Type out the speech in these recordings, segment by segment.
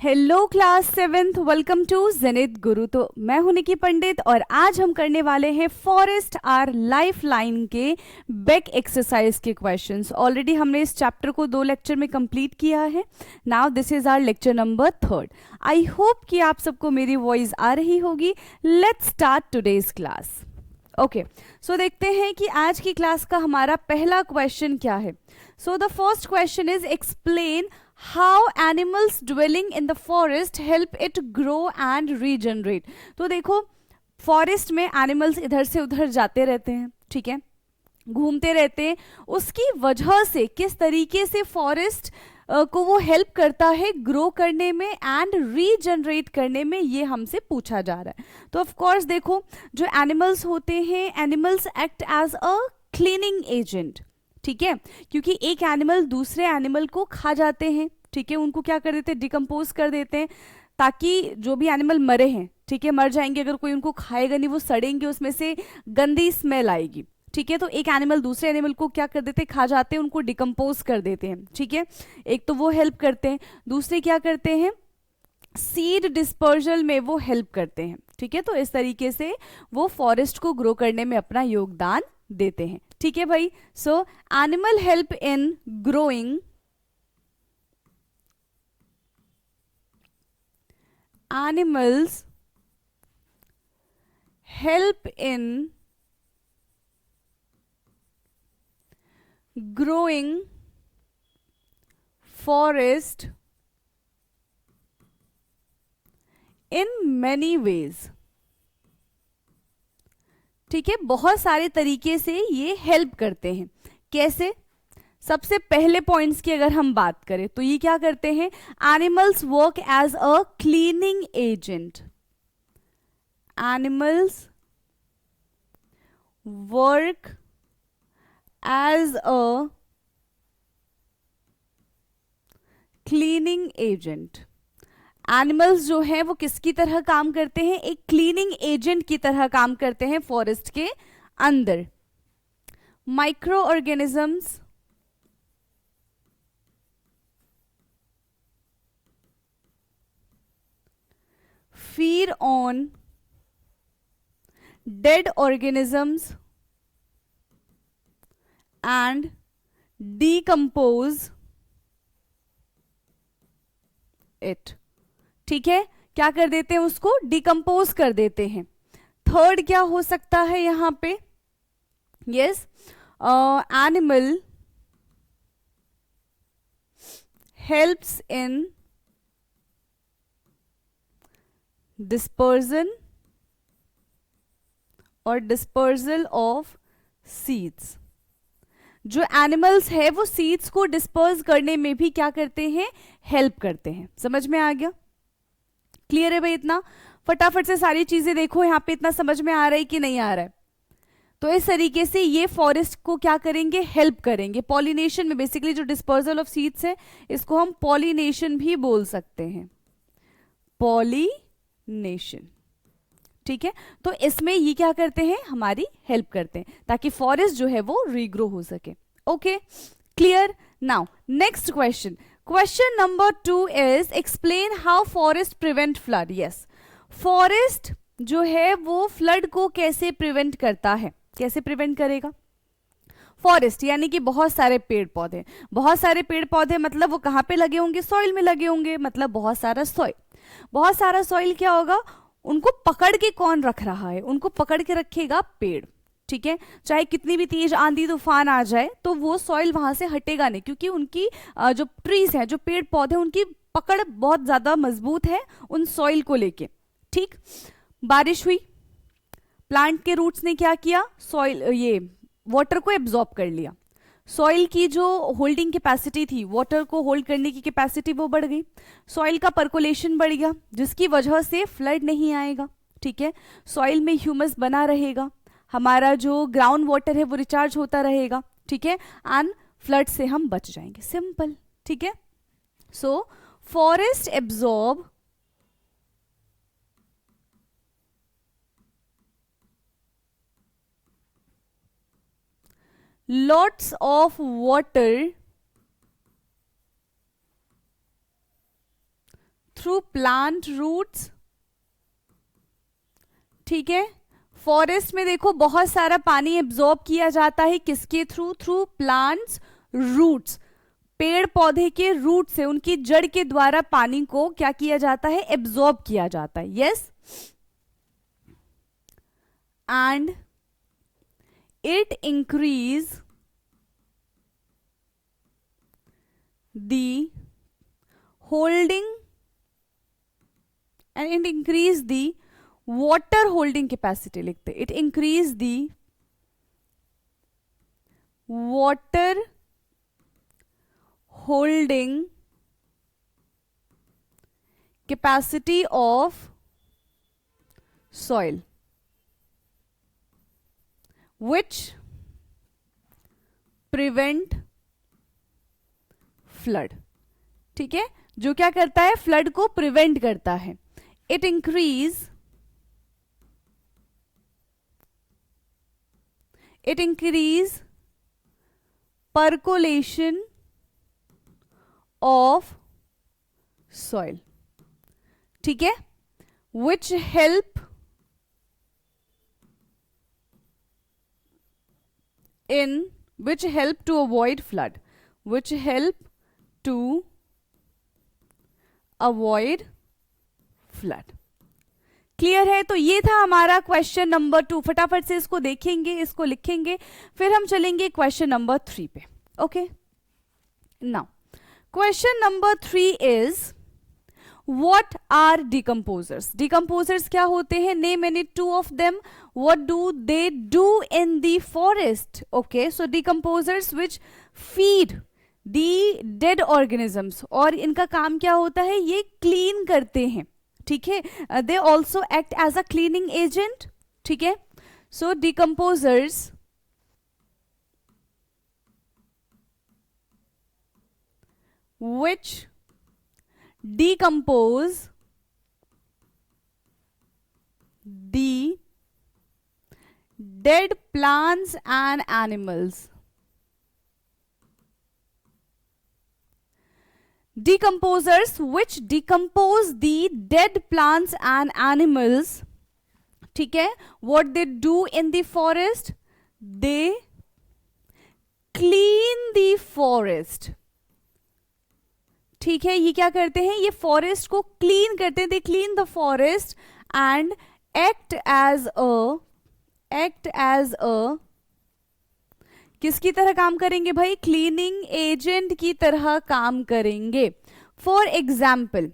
Hello class seventh, welcome to Zenith Guru. तो मैं हूं निकी पंडित और आज हम करने वाले हैं फॉरेस्ट आर लाइफ लाइन के बैक एक्सरसाइज के क्वेश्चंस। ऑलरेडी हमने इस चैप्टर को 2 लेक्चर में कंप्लीट किया है। Now this is our lecture number 3। I hope कि आप सबको मेरी वॉइस आ रही होगी। Let's start today's class. Okay, so देखते हैं कि आज की क्लास का हमारा पहला क्वेश्चन क्या है। So the first question is explain how animals dwelling in the forest help it grow and regenerate. तो देखो, फॉरेस्ट में एनिमल्स इधर से उधर जाते रहते हैं, ठीक है, घूमते रहते हैं। उसकी वजह से किस तरीके से फॉरेस्ट को वो हेल्प करता है ग्रो करने में एंड रीजनरेट करने में, ये हमसे पूछा जा रहा है। तो ऑफ कोर्स देखो, जो एनिमल्स होते हैं, animals act as a cleaning agent, ठीक है, क्योंकि एक एनिमल दूसरे एनिमल को खा जाते हैं, ठीक है, उनको क्या कर देते हैं, डिकम्पोज कर देते हैं, ताकि जो भी एनिमल मरे हैं, ठीक है, मर जाएंगे, अगर कोई उनको खाएगा नहीं, वो सड़ेंगे, उसमें से गंदी स्मेल आएगी, ठीक है। तो एक एनिमल दूसरे एनिमल को क्या कर देते हैं, खा जाते हैं, उनको डिकम्पोज कर देते हैं, ठीक है। एक तो वो हेल्प करते हैं, दूसरे क्या करते हैं, सीड डिस्पर्जल में वो हेल्प करते हैं, ठीक है। तो इस तरीके से वो फॉरेस्ट को ग्रो करने में अपना योगदान देते हैं, ठीक है भाई। So animal help in growing, animals help in growing forest in many ways, ठीक है, बहुत सारे तरीके से ये हेल्प करते हैं। कैसे? सबसे पहले पॉइंट्स की अगर हम बात करें तो ये क्या करते हैं, animals work as a cleaning agent. Animals work as a cleaning agent. Animals जो हैं वो किसकी तरह काम करते हैं, एक क्लीनिंग एजेंट की तरह काम करते हैं फॉरेस्ट के अंदर। Micro organisms feed on dead organisms and decompose it, ठीक है, क्या कर देते हैं, उसको डिकम्पोज कर देते हैं। थर्ड क्या हो सकता है यहां पे, yes, animal helps in dispersion और डिस्पर्जल ऑफ सीड्स। जो एनिमल्स है वो सीड्स को डिस्पर्स करने में भी क्या करते हैं, हेल्प करते हैं। समझ में आ गया? क्लियर है भाई? इतना फटाफट से सारी चीजें देखो, यहां पे इतना समझ में आ रहा है कि नहीं आ रहा है? तो इस तरीके से ये फॉरेस्ट को क्या करेंगे, हेल्प करेंगे पॉलिनेशन में। बेसिकली जो डिस्पर्जल ऑफ सीड्स है, इसको हम पॉलिनेशन भी बोल सकते हैं, पॉलिनेशन, ठीक है। तो इसमें ये क्या करते हैं, हमारी हेल्प करते हैं, ताकि फॉरेस्ट जो है वो रीग्रो हो सके। Okay, clear? Now next question, question number 2 is explain how forest prevent flood. Yes, forest जो है वो फ्लड को कैसे प्रिवेंट करता है, कैसे प्रिवेंट करेगा? फॉरेस्ट यानी कि बहुत सारे पेड़ पौधे, बहुत सारे पेड़ पौधे मतलब वो कहां पे लगे होंगे, सॉइल में लगे होंगे, मतलब बहुत सारा सॉइल। बहुत सारा सॉइल क्या होगा, उनको पकड़ के कौन रख रहा है, उनको पकड़ के रखेगा पेड़, ठीक है। चाहे कितनी भी तेज आंधी तूफान आ जाए तो वो सॉइल वहां से हटेगा नहीं, क्योंकि उनकी जो ट्रीज है, जो पेड़ पौधे, उनकी पकड़ बहुत ज्यादा मजबूत है उन सॉइल को लेके, ठीक। बारिश हुई, प्लांट के रूट्स ने क्या किया, सॉइल ये वाटर को एब्जॉर्ब कर लिया। सॉइल की जो होल्डिंग कैपेसिटी थी, वाटर को होल्ड करने की कैपेसिटी, वो बढ़ गई। सॉइल का पर्कोलेशन बढ़ गया, जिसकी वजह से फ्लड नहीं आएगा, ठीक है। सॉइल में ह्यूमस बना रहेगा, हमारा जो ग्राउंड वाटर है वो रिचार्ज होता रहेगा, ठीक है, एंड फ्लड से हम बच जाएंगे। सिंपल, ठीक है। So forest absorb lots of water through plant roots, ठीक है। फॉरेस्ट में देखो बहुत सारा पानी एब्जॉर्ब किया जाता है, किसके थ्रू? थ्रू प्लांट्स रूट्स, पेड़ पौधे के रूट से, उनकी जड़ के द्वारा पानी को क्या किया जाता है? एब्जॉर्ब किया जाता है, yes. And it increase the holding and it increase the water holding capacity, लिखते, it increase the water holding capacity of soil which prevent flood, ठीक है, जो क्या करता है? फ्लड को प्रिवेंट करता है। It increase percolation of soil, ठीक है, which help to avoid flood, which help to avoid flood। Clear है? तो ये था हमारा क्वेश्चन नंबर 2। फटाफट से इसको देखेंगे, इसको लिखेंगे, फिर हम चलेंगे क्वेश्चन नंबर 3 पे। Okay, now question number 3 is what are decomposers? Decomposers क्या होते हैं? Name any 2 of them. What do they do in the forest? Okay, so decomposers which feed the dead organisms, और इनका काम क्या होता है? ये क्लीन करते हैं, ठीक है। They also act as a cleaning agent, ठीक है। So decomposers which decompose the dead plants and animals, decomposers which decompose the dead plants and animals, ठीक है। what they do in the forest? they clean the forest, ठीक है। ये क्या करते हैं? ये फॉरेस्ट को क्लीन करते हैं। They clean the forest and act as a किसकी तरह काम करेंगे भाई? क्लीनिंग एजेंट की तरह काम करेंगे। फॉर एग्जाम्पल,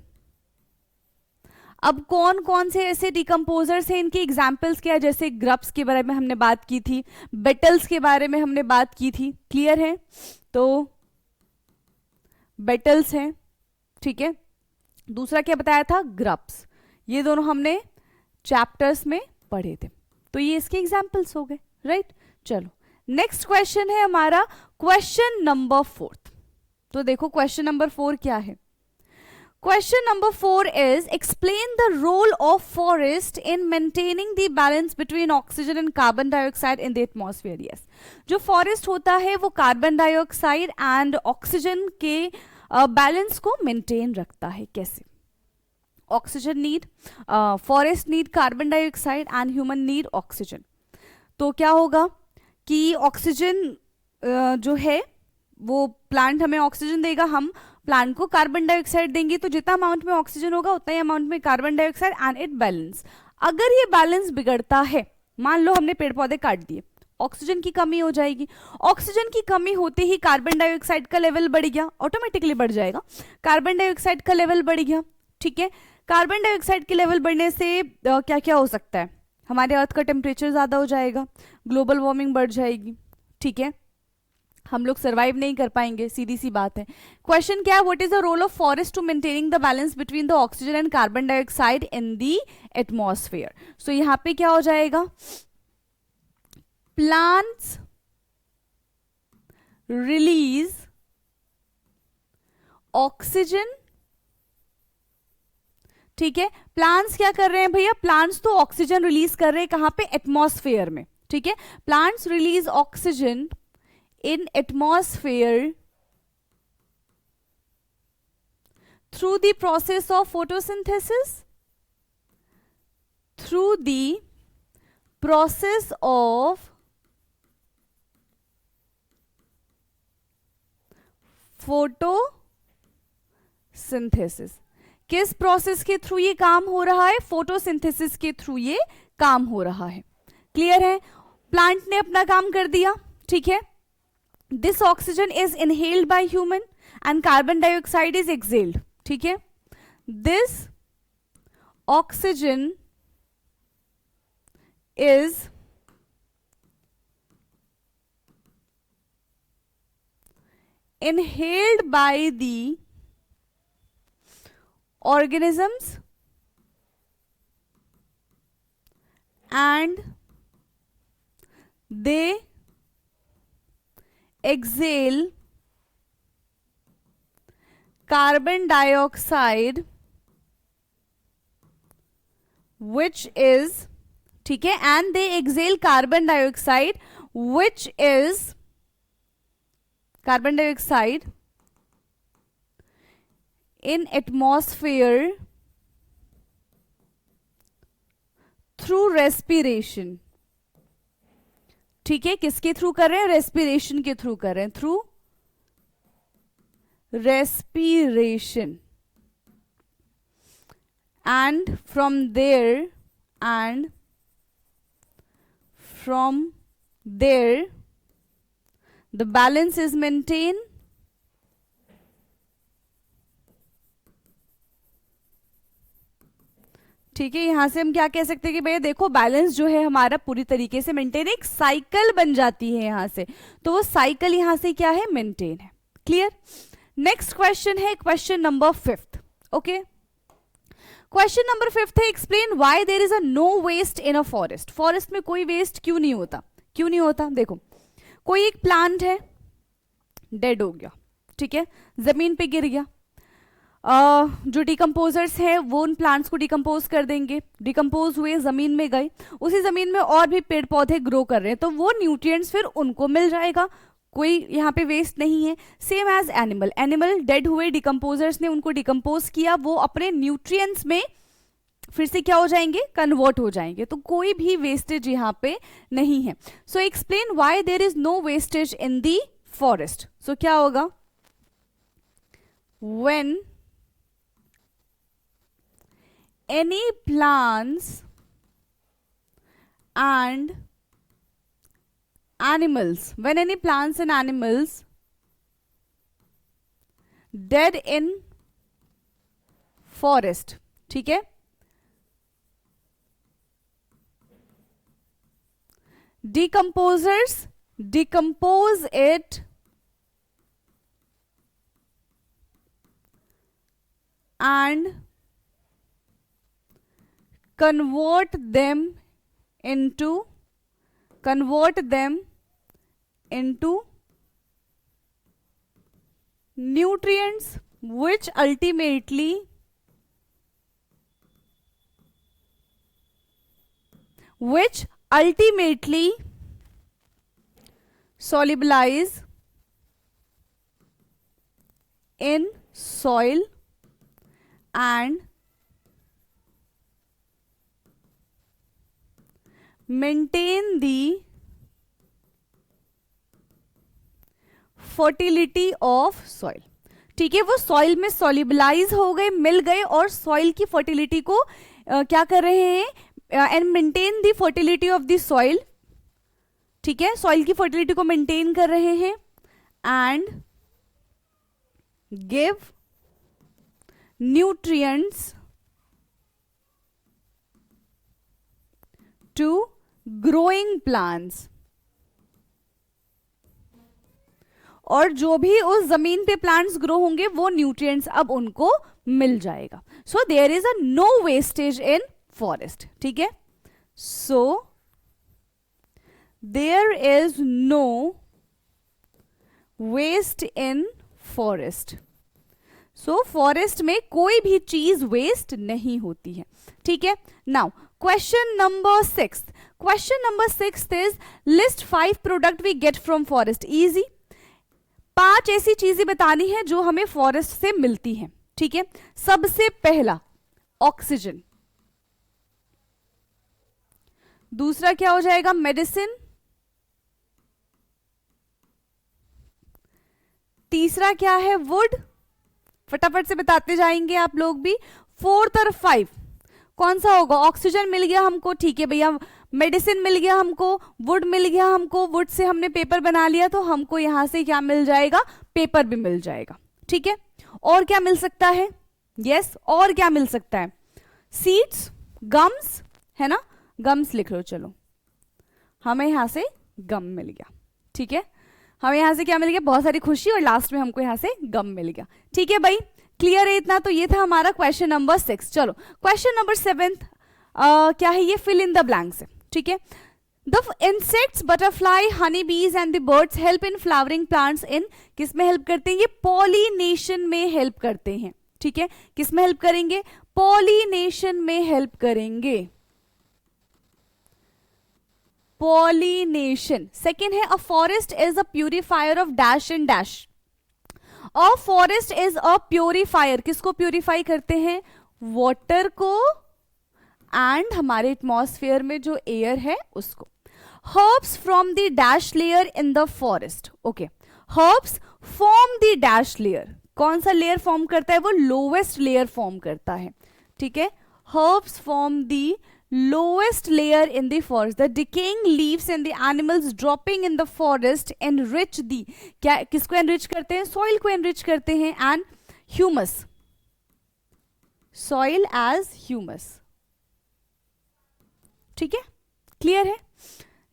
अब कौन कौन से ऐसे डिकम्पोजर्स हैं, इनके एग्जाम्पल्स क्या है? जैसे ग्रब्स के बारे में हमने बात की थी, बेटल्स के बारे में हमने बात की थी, क्लियर है? तो बेटल्स हैं, ठीक है। दूसरा क्या बताया था? ग्रब्स। ये दोनों हमने चैप्टर्स में पढ़े थे, तो ये इसके एग्जाम्पल्स हो गए, राइट। चलो नेक्स्ट क्वेश्चन है हमारा क्वेश्चन नंबर 4। तो देखो क्वेश्चन नंबर 4 क्या है? Question number 4 is explain the role of forest in maintaining the balance between oxygen and carbon dioxide in the atmosphere। Yes, जो forest होता है वो कार्बन डाइऑक्साइड एंड ऑक्सीजन के बैलेंस को मेंटेन रखता है। कैसे? Oxygen need, forest need carbon dioxide and human need oxygen. तो क्या होगा कि ऑक्सीजन जो है वो प्लांट हमें ऑक्सीजन देगा, हम प्लांट को कार्बन डाइऑक्साइड देंगे, तो जितना अमाउंट में ऑक्सीजन होगा उतना ही अमाउंट में carbon dioxide and it balance. अगर ये बैलेंस बिगड़ता है, मान लो हमने पेड़ पौधे काट दिए, ऑक्सीजन की कमी हो जाएगी। ऑक्सीजन की कमी होते ही कार्बन डाइऑक्साइड का लेवल बढ़ गया, ऑटोमेटिकली बढ़ जाएगा। कार्बन डाइऑक्साइड का लेवल बढ़ गया, ठीक है। कार्बन डाइऑक्साइड के लेवल बढ़ने से क्या क्या हो सकता है? हमारे अर्थ का टेम्परेचर ज्यादा हो जाएगा, ग्लोबल वार्मिंग बढ़ जाएगी, ठीक है। हम लोग सर्वाइव नहीं कर पाएंगे, सीधी सी बात है। क्वेश्चन क्या है? What is the role of forest to maintaining the balance between the oxygen and carbon dioxide in the atmosphere? So यहां पे क्या हो जाएगा? प्लांट्स रिलीज ऑक्सीजन, ठीक है। प्लांट्स क्या कर रहे हैं भैया? प्लांट्स तो ऑक्सीजन रिलीज कर रहे हैं, कहां पे? एटमॉस्फेयर में, ठीक है। Plants release oxygen in atmosphere through the process of photosynthesis, through the process of photosynthesis. किस प्रोसेस के थ्रू ये काम हो रहा है? फोटोसिंथेसिस के थ्रू ये काम हो रहा है. क्लियर है? प्लांट ने अपना काम कर दिया, ठीक है. This oxygen is inhaled by human and carbon dioxide is excelled, ठीक है. This oxygen is inhaled by the organisms and they exhale carbon dioxide which is, ठीक है, and they exhale carbon dioxide which is carbon dioxide in atmosphere through respiration. ठीक है, किसके through कर रहे हैं? रेस्पिरेशन के थ्रू कर रहे हैं, through respiration. And from there the balance is maintained. ठीक है, यहां से हम क्या कह सकते हैं कि भैया देखो बैलेंस जो है हमारा पूरी तरीके से मेंटेन, एक साइकिल बन जाती है यहां से, तो वो साइकिल यहां से क्या है? मेंटेन है. क्लियर? नेक्स्ट क्वेश्चन है question number 5. Okay, question number 5 है explain why there is a no waste in a forest. Forest में कोई वेस्ट क्यों नहीं होता? क्यों नहीं होता? देखो, कोई एक प्लांट है, डेड हो गया, ठीक है, जमीन पे गिर गया. जो डिकम्पोजर्स हैं वो उन प्लांट्स को डिकम्पोज कर देंगे, डिकम्पोज हुए जमीन में गए, उसी जमीन में और भी पेड़ पौधे ग्रो कर रहे हैं, तो वो न्यूट्रिएंट्स फिर उनको मिल जाएगा, कोई यहाँ पे वेस्ट नहीं है. Same as animal, animal dead हुए, डिकम्पोजर्स ने उनको डिकम्पोज किया, वो अपने न्यूट्रिएंट्स में फिर से क्या हो जाएंगे? कन्वर्ट हो जाएंगे, तो कोई भी वेस्टेज यहाँ पे नहीं है. So explain why there is no wastage in the forest. So क्या होगा? When any plants and animals, when any plants and animals dead in forest, ठीक है, decomposers decompose it and convert them into nutrients which ultimately solubilize in soil and maintain the fertility of soil. ठीक है, वो soil में सॉल्युबलाइज हो गए, मिल गए और सॉइल की फर्टिलिटी को क्या कर रहे हैं? And maintain the fertility of the soil. ठीक है, सॉइल की फर्टिलिटी को मेंटेन कर रहे हैं and give nutrients to growing plants. और जो भी उस जमीन पे प्लांट्स ग्रो होंगे वो न्यूट्रिएंट्स अब उनको मिल जाएगा. So there is a no wastage in forest. ठीक है, so there is no waste in forest. So forest में कोई भी चीज वेस्ट नहीं होती है. ठीक है, now question number 6. Question number 6 is list 5 product we get from forest. Easy, 5 ऐसी चीजें बतानी है जो हमें फॉरेस्ट से मिलती हैं. ठीक है, सबसे पहला ऑक्सीजन, दूसरा क्या हो जाएगा मेडिसिन, तीसरा क्या है वुड, फटाफट से बताते जाएंगे आप लोग भी, फोर्थ और फाइव कौन सा होगा, ऑक्सीजन मिल गया हमको, ठीक है भैया, मेडिसिन मिल गया हमको, वुड मिल गया हमको, वुड से हमने पेपर बना लिया तो हमको यहां से क्या मिल जाएगा, पेपर भी मिल जाएगा, ठीक है। और क्या मिल सकता है, यस और क्या मिल सकता है, सीड्स, गम्स, है ना, गम्स लिख लो, चलो हमें यहां से गम मिल गया, ठीक है, हमें यहां से क्या मिल गया, बहुत सारी खुशी, और लास्ट में हमको यहां से गम मिल गया, ठीक है भाई, क्लियर है इतना, तो ये था हमारा क्वेश्चन नंबर 6। चलो क्वेश्चन नंबर 7 क्या है, ये फिल इन द ब्लैंक्स है, ठीक है। द इंसेक्ट्स, बटरफ्लाई, हनी बीज and the birds help in flowering plants in, किस में हेल्प करते हैं, ये पॉलिनेशन में हेल्प करते हैं, ठीक है, किस में हेल्प करेंगे, पॉलिनेशन में हेल्प करेंगे, पॉलिनेशन। सेकेंड है a forest is a purifier of dash and dash, a forest is a purifier, किसको प्योरीफाई करते हैं, वाटर को एंड हमारे एटमॉस्फेयर में जो एयर है उसको। Herbs from the dash layer in the forest, okay, herbs form the dash layer, कौन सा लेयर फॉर्म करता है, वो लोवेस्ट लेयर फॉर्म करता है, ठीक है, herbs form the lowest layer in the forest, the decaying leaves and the animals dropping in the forest enrich the, क्या किसको enrich करते हैं, soil को enrich करते हैं, and humus, soil as humus, ठीक है, क्लियर है।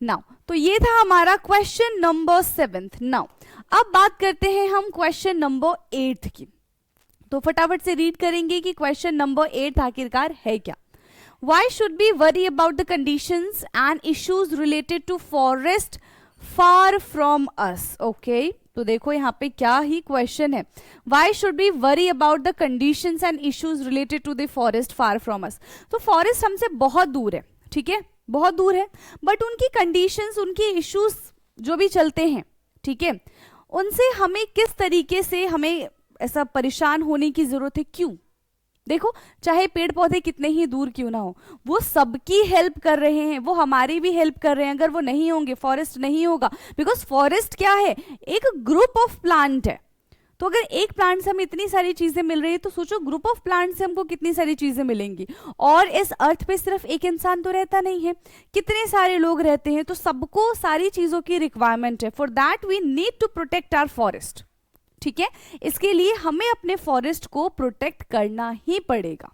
नाउ तो ये था हमारा क्वेश्चन नंबर 7। नाउ अब बात करते हैं हम क्वेश्चन नंबर 8 की, तो फटाफट से रीड करेंगे कि क्वेश्चन नंबर 8 आखिरकार है क्या। Why should we worry about the conditions and issues related to forest far from us? Okay, तो देखो यहाँ पे क्या ही क्वेश्चन है, Why should we worry about the conditions and issues related to the forest far from us? तो forest हमसे बहुत दूर है, ठीक है, बहुत दूर है, बट उनकी कंडीशंस, उनके इश्यूज जो भी चलते हैं, ठीक है, उनसे हमें किस तरीके से हमें ऐसा परेशान होने की जरूरत है, क्यों, देखो चाहे पेड़ पौधे कितने ही दूर क्यों ना हो, वो सबकी हेल्प कर रहे हैं, वो हमारी भी हेल्प कर रहे हैं, अगर वो नहीं होंगे, फॉरेस्ट नहीं होगा, बिकॉज फॉरेस्ट क्या है, एक ग्रुप ऑफ प्लांट है, तो अगर एक प्लांट से हमें इतनी सारी चीजें मिल रही है, तो सोचो ग्रुप ऑफ प्लांट से हमको कितनी सारी चीजें मिलेंगी, और इस अर्थ पे सिर्फ एक इंसान तो रहता नहीं है, कितने सारे लोग रहते हैं, तो सबको सारी चीजों की रिक्वायरमेंट है, for that we need to protect our forest, ठीक है, इसके लिए हमें अपने फॉरेस्ट को प्रोटेक्ट करना ही पड़ेगा,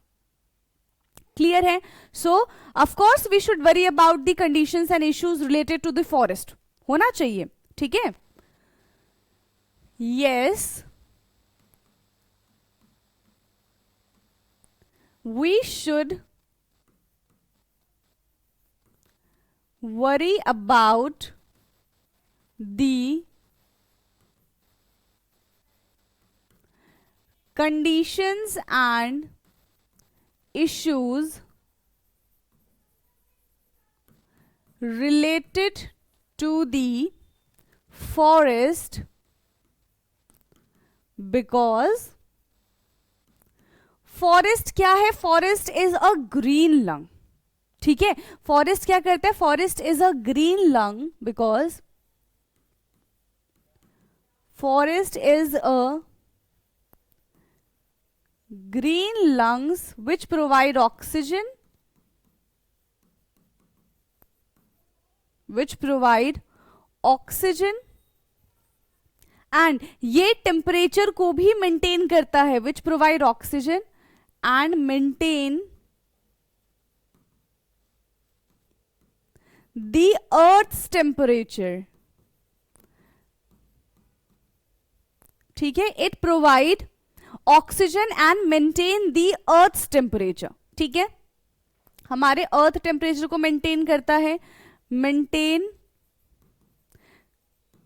क्लियर है। So of course we should worry about the conditions and issues related to the forest, होना चाहिए, ठीक है, yes we should worry about the conditions and issues related to the forest because forest क्या है, forest is a green lung, ठीक है, forest क्या करता है, forest is a green lung because forest is a green lungs which provide oxygen, and ये temperature को भी मेंटेन करता है, which provide oxygen and maintain the earth's temperature, ठीक है, it provide oxygen and maintain the earth temperature, ठीक है, हमारे अर्थ टेम्परेचर को मेंटेन करता है, maintain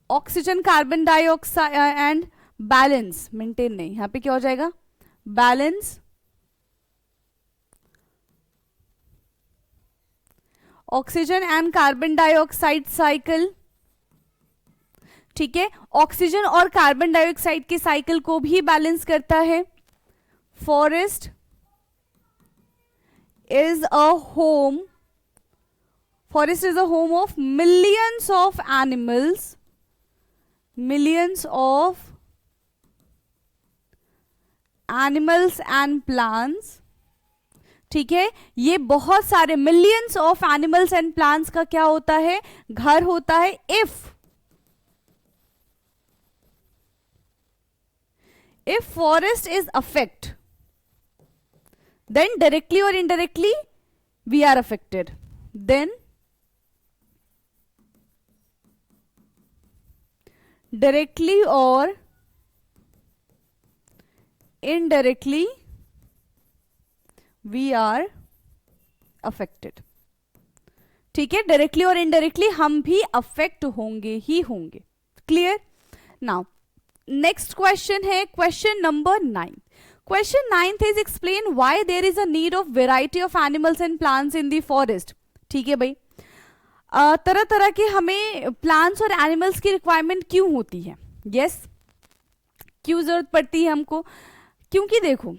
oxygen carbon dioxide and balance, maintain नहीं, यहां पे क्या हो जाएगा, balance oxygen and carbon dioxide cycle, ठीक है, ऑक्सीजन और कार्बन डाइऑक्साइड के साइकिल को भी बैलेंस करता है, forest is a home of millions of animals and plants. ठीक है, ये बहुत सारे millions of animals and plants का क्या होता है, घर होता है. if forest is affect, then directly or indirectly we are affected. Then directly or indirectly we are affected. ठीक है, डायरेक्टली और इनडायरेक्टली हम भी अफेक्ट होंगे ही होंगे. क्लियर. नाउ नेक्स्ट क्वेश्चन है question number 9. Question 9 is explain why there is a need of variety of animals and plants in the forest. ठीक है भाई, तरह तरह के हमें प्लांट्स और एनिमल्स की रिक्वायरमेंट क्यों होती है. यस, क्यों जरूरत पड़ती है हमको, क्योंकि देखो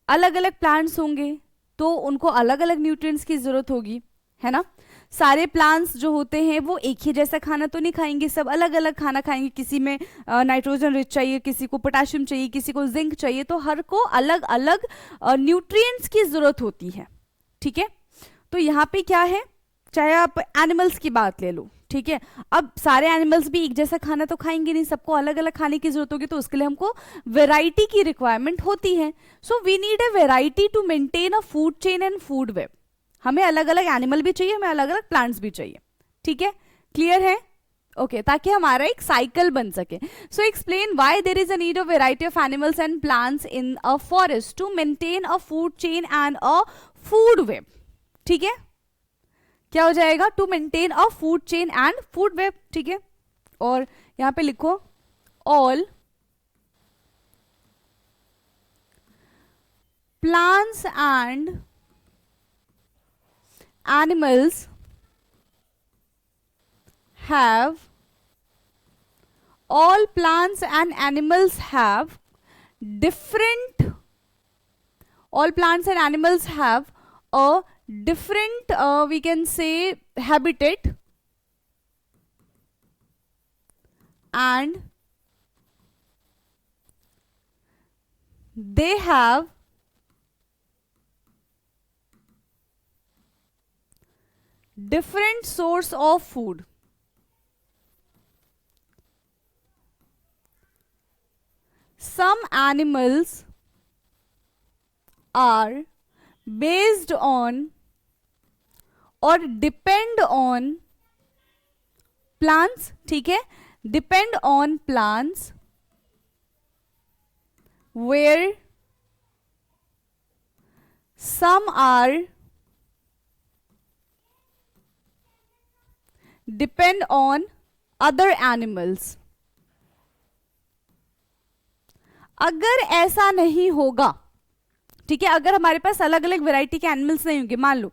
अलग अलग प्लांट्स होंगे तो उनको अलग अलग न्यूट्रिएंट्स की जरूरत होगी, है ना. सारे प्लांट्स जो होते हैं वो एक ही जैसा खाना तो नहीं खाएंगे, सब अलग अलग खाना खाएंगे. किसी में नाइट्रोजन रिच चाहिए, किसी को पोटेशियम चाहिए, किसी को जिंक चाहिए, तो हर को अलग अलग न्यूट्रिएंट्स की जरूरत होती है. ठीक है, तो यहाँ पे क्या है, चाहे आप एनिमल्स की बात ले लो. ठीक है, अब सारे एनिमल्स भी एक जैसा खाना तो खाएंगे नहीं, सबको अलग अलग खाने की जरूरत होगी, तो उसके लिए हमको वैरायटी की रिक्वायरमेंट होती है. So we need a variety to maintain a food chain and food web. हमें अलग अलग एनिमल भी चाहिए, हमें अलग अलग प्लांट्स भी चाहिए. ठीक है, क्लियर है. ओके, ताकि हमारा एक साइकिल बन सके. So explain why there is a need of variety of animals and plants in a forest to maintain a food chain and a food web. ठीक है, क्या हो जाएगा, to maintain a food chain and food web. ठीक है, और यहां पे लिखो all plants and animals have all plants and animals have different all plants and animals have a different we can say habitat and they have different source of food. Some animals are based on or depend on plants. ठीक है, depend on plants where some are depend on other animals. अगर ऐसा नहीं होगा, ठीक है, अगर हमारे पास अलग अलग वैरायटी के एनिमल्स नहीं होंगे, मान लो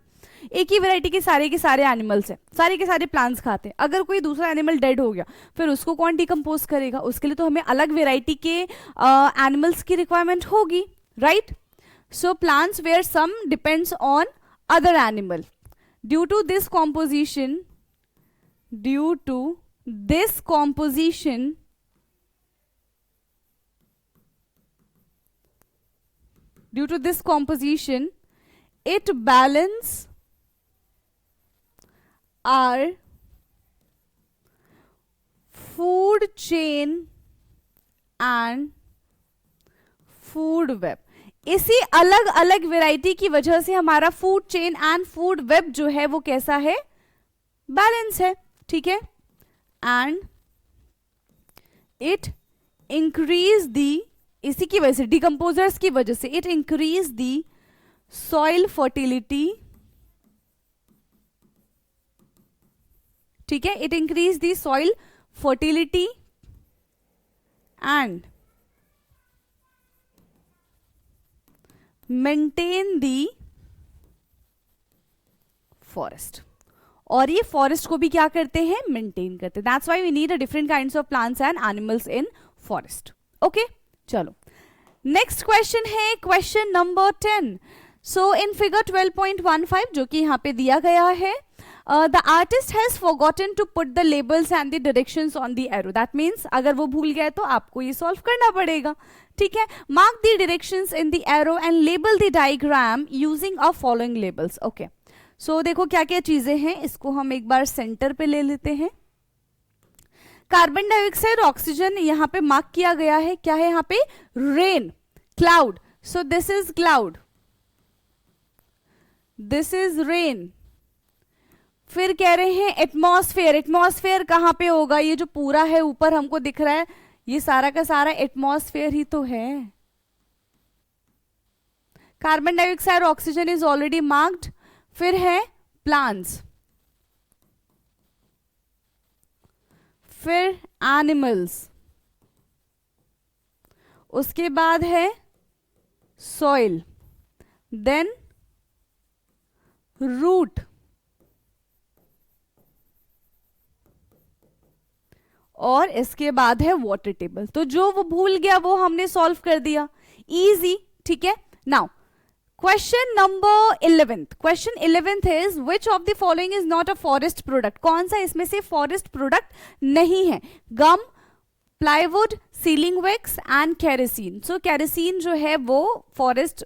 एक ही वैरायटी के सारे एनिमल्स हैं, सारे के सारे प्लांट्स खाते हैं, अगर कोई दूसरा एनिमल डेड हो गया फिर उसको कौन डिकम्पोज करेगा, उसके लिए तो हमें अलग वैरायटी के एनिमल्स की रिक्वायरमेंट होगी, right. So plants where some depends on other animal. Due to this composition it balance our food chain and food web. इसी अलग अलग वैरायटी की वजह से हमारा food chain and food web जो है वो कैसा है, बैलेंस है. ठीक है, एंड इट इंक्रीज दी, इसी की वजह से डिकम्पोजर्स की वजह से it increase the soil fertility. ठीक है, it increase the soil fertility and maintain the forest. और ये फॉरेस्ट को भी क्या करते हैं, मेंटेन करते हैं. That's why we need a different kinds of plants and animals in forest. Okay, चलो नेक्स्ट क्वेश्चन है question number 10. So in figure 12.15 जो कि यहाँ पे दिया गया है, the artist has forgotten to put the labels and the directions on the arrow. That means अगर वो भूल गए तो आपको ये सॉल्व करना पड़ेगा. ठीक है. Mark the directions in the arrow and label the diagram using a following labels. Okay, so देखो क्या क्या चीजें हैं, इसको हम एक बार सेंटर पे ले लेते हैं. कार्बन डाइऑक्साइड, ऑक्सीजन यहाँ पे मार्क किया गया है. क्या है यहाँ पे? Rain, cloud. So this is cloud, this is rain. फिर कह रहे हैं एटमॉस्फेयर. एटमॉस्फेयर कहां पे होगा? ये जो पूरा है ऊपर हमको दिख रहा है, ये सारा का सारा एटमॉस्फेयर ही तो है. Carbon dioxide, oxygen is already marked. फिर है प्लांट्स, फिर एनिमल्स, उसके बाद है सॉइल, देन रूट, और इसके बाद है वाटर टेबल. तो जो वो भूल गया वो हमने सॉल्व कर दिया. इजी. ठीक है. Now question number 11th. Question 11th is which of the following is not a forest product. कौन सा इसमें से फॉरेस्ट प्रोडक्ट नहीं है? Gum, plywood, sealing wax and kerosene. So kerosene जो है वो फॉरेस्ट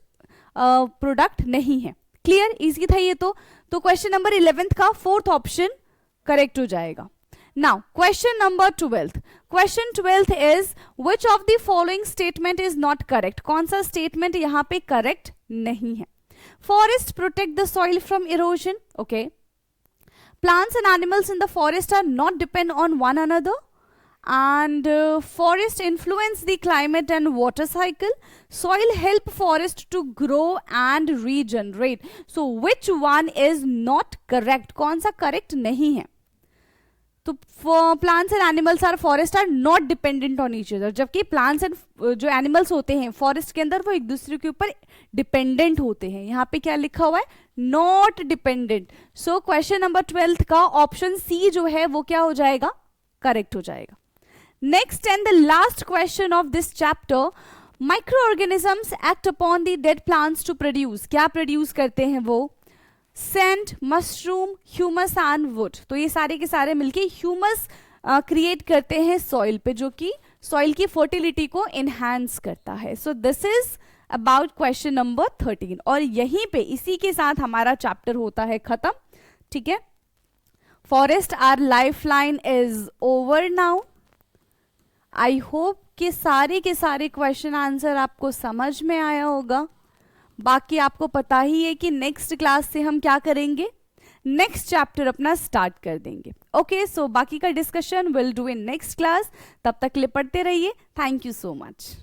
प्रोडक्ट नहीं है. क्लियर? इजी था ये तो क्वेश्चन नंबर 11th का फोर्थ ऑप्शन करेक्ट हो जाएगा. Now, question number 12th. Question 12th is which of the following statement is not correct? कौन सा statement यहाँ पे correct नहीं है? Forest protect the soil from erosion. Okay. Plants and animals in the forest are not depend on one another. And forest influence the climate and water cycle. Soil help forest to grow and regenerate. So which one is not correct? कौन सा correct नहीं है? तो plants and animals are forest are not dependent on each other. जबकि plants and जो animals होते हैं forest के अंदर वो एक दूसरे के ऊपर डिपेंडेंट होते हैं. यहाँ पे क्या लिखा हुआ है? Not dependent. So question number 12th का ऑप्शन सी जो है वो क्या हो जाएगा? करेक्ट हो जाएगा. Next and the last question of this chapter. Micro organisms act upon the dead plants to produce. क्या प्रोड्यूस करते हैं वो? Sand, mushroom, humus and wood. तो ये सारे के सारे मिलके ह्यूमस क्रिएट करते हैं सॉइल पे, जो कि सॉइल की फर्टिलिटी को एनहांस करता है. So this is about question number 13. और यहीं पे इसी के साथ हमारा चैप्टर होता है खत्म. ठीक है. Forest our life line is over now. I hope कि सारे के सारे क्वेश्चन आंसर आपको समझ में आया होगा. बाकी आपको पता ही है कि नेक्स्ट क्लास से हम क्या करेंगे? नेक्स्ट चैप्टर अपना स्टार्ट कर देंगे. ओके, सो बाकी का discussion will do in next class. तब तक के लिए पढ़ते रहिए. Thank you so much.